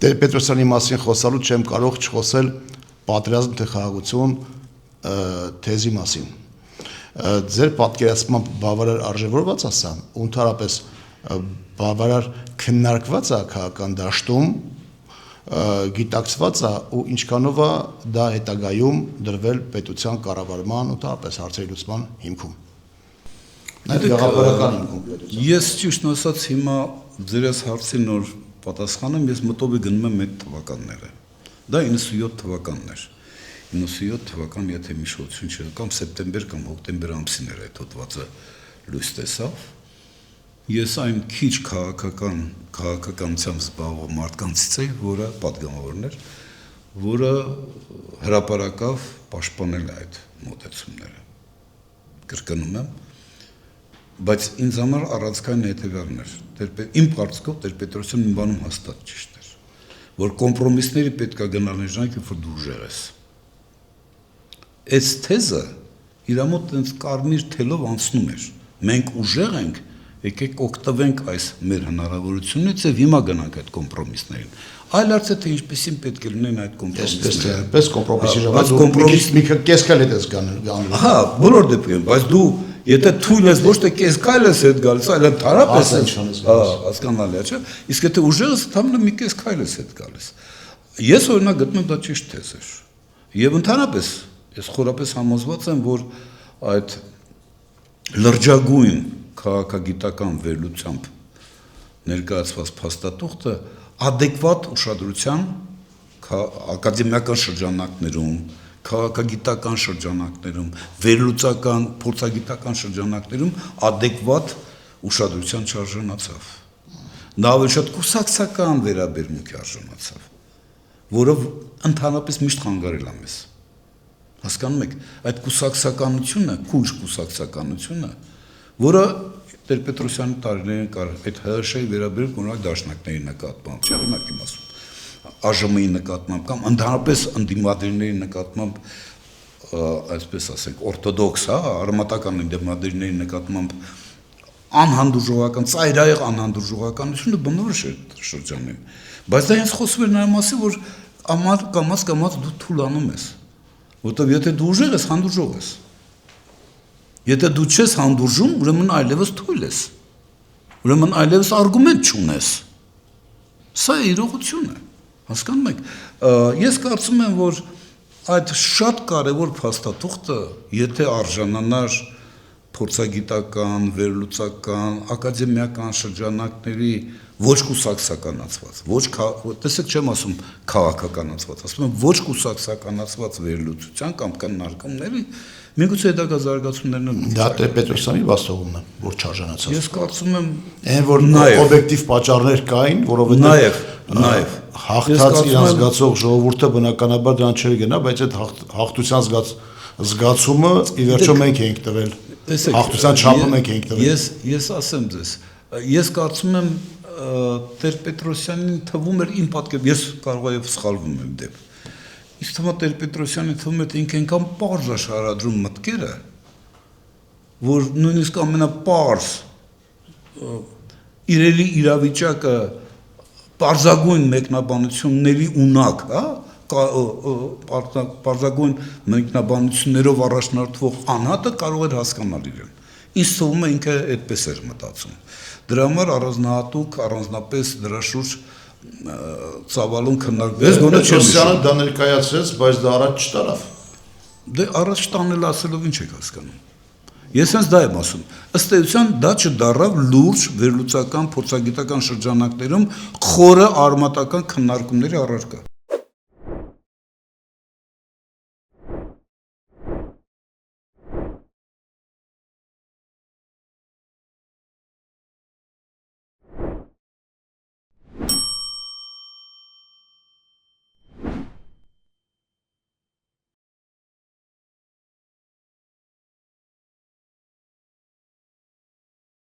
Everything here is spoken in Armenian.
Տեր-Պետրոսյանի մասին խոսալու չեմ կարող չխոսել պատերազմ թե խաղաղություն թեզի մասին։ Ձեր պատկերացմամբ բավարար արժևորված է սա, ու ընդհանրապես բավարար քննարկված է քաղաքական դաշտում, գիտակցված է ու ինչքանով է դա հետագայում դրվել պետության կառավարման ու ընդհանրապես հարցերի լուծման հիմքում։ Նաև գաղափարական հիմքում։ Ես ճիշտ ասած հիմա ձեր այս հարցին նոր պատասխանեմ, ես մտովի գնում եմ այդ թվականները։ Դա 97 թվականն էր։ 97 թվական, եթե միշտություն չէ, կամ սեպտեմբեր կամ հոկտեմբեր ամսին էր այդ հոդվածը լույս տեսավ։ Ես այն քիչ քաղաքականությամբ զբաղվող մարդկանցից էի, որը պատգամավորն էր, որը հրապարակավ պաշտպանել այդ մոտեցումները։ Կրկնում եմ, բայց ինձ համար առանցքային հետևյալն էր։ Իմ կարծիքով Տեր-Պետրոսյանը մի բանում հաստատ ճիշտ էր, որ կոմպրոմիսների պետք է գնալ նրանք, երբ որ դու ուժեղ ես։ Այս թեզը իր մոտ այնց կարմիր թելով անցնում էր։ Մենք ուժեղ ենք, եկեք օգտվենք այս մեր հնարավորությունից եւ հիմա գնանք այդ կոմպրոմիսներին։ Այլ հարց է թե ինչպեսին պետք է լինեն այդ կոմպրոմիսները։ Պես կոմպրոմիսի ժամանակ մի կես քայլ ես գանում։ Հա, բոլոր դեպքերում, բայց դու եթե թույլ ես ոչ թե կես քայլ ես հետ գալիս, այլ ընդհանրապես հասկանալի է, չէ՞։ Իսկ եթե ուժեղ ես, թամնը մի կես քայլ ես հետ գալիս։ Ես օրինակ գտնում դա ճիշտ թեզ էր։ Եվ ընդհանրապես ես խորապես համոզված եմ, որ այդ լրջագույն քաղաքագիտական վերլուծությամբ ներկայացված փաստաթուղթը adekvat ուշադրության ակադեմիական շրջանակներում, քաղաքագիտական շրջանակներում, վերլուծական, փորձագիտական շրջանակներում adekvat ուշադրության չարժանացավ։ Նա ավելի շատ կուսակցական վերաբերմունքի արժանացավ, որը ընդհանրապես միշտ խանգարել է մեզ։ Հասկանում եք, այդ կուսակցականությունը, քուր կուսակցականությունը, որը Տեր-Պետրոսյանի տարիներին կար, այդ ՀՀՇ-ի վերաբերյալ օրինակ դաշնակների նկատմամբ, չէ՞ օրինակ իմ ասում, ԱԺՄ-ի նկատմամբ կամ ընդհանրապես ընդդիմադիրների նկատմամբ, այսպես ասենք, օրթոդոքս, հա, արմատական ընդդիմադիրների նկատմամբ անհանդուրժողական, ծայրահեղ անհանդուրժողականությունը բնորոշ է շրջանին։ Բայց դա հենց խոսում էր նրա մասին, որ կամաց դու թուլանում ես, որտեղ եթե դու ուժեղ ես, հանդուրժող ես։ Եթե դու չես հանդուրժում, ուրեմն այլևս թույլ ես։ Ուրեմն այլևս արգումենտ չունես։ Սա իրողություն է։ Հասկանում եք։ Ես կարծում եմ, որ այդ շատ կարևոր փաստաթուղթը, եթե արժանանար փորձագիտական, վերլուծական, ակադեմիական շրջանակների ոչ կուսակցականացված, տեսեք չեմ ասում քաղաքականացված, ասում եմ ոչ կուսակցականացված վերլուծության կամ քննարկումների միգուցե հետագա զարգացումներն են։ Դա Տեր-Պետրոսյանի վաստողումն է, որ չարժանացավ։ Ես կարծում եմ, այն որ օբյեկտիվ պատճառներ կային, որովհետև նաև հաղթած իրան զգացող ժողովուրդը բնականաբար դրան չէր գնա, բայց այդ հաղթության զգացումը ի վերջո մենք էինք տվել։ Հաղթության չափը մենք էինք տվել։ Ես ասեմ ձեզ, ես կարծում եմ Տեր-Պետրոսյանին թվում էր իմ պատկերով, ես կարող եմ սխալվում եմ դեպ։ Իսկ թվում է Տեր-Պետրոսյանի թվում է թե ինքը այնքան պարզ է շարադրում մտքերը, որ նույնիսկ ամենապարզ իրերի իրավիճակը պարզագույն մեկնաբանությունների ունակ, հա, պարզագույն մեկնաբանություններով առաջնորդվող անհատը կարող էր հասկանալ իրեն։ Ինձ թվում է ինքը այդպես էր մտածում։ Դրա համար առանձնահատուկ, առանձնապես դրա շուրջ ծավալուն քննարկումներ գոնե չէ։ Պետրոսյանը դա ներկայացրեց, բայց դա առաջ չտարավ։ Դե առաջ տանել ասելով ինչ եք հասկանում։ Ես հենց դա եմ ասում։ Ըստ էության դա չդառավ լուրջ վերլուծական, փորձագիտական շրջանակներում խորը արմատական քննարկումների առարկա։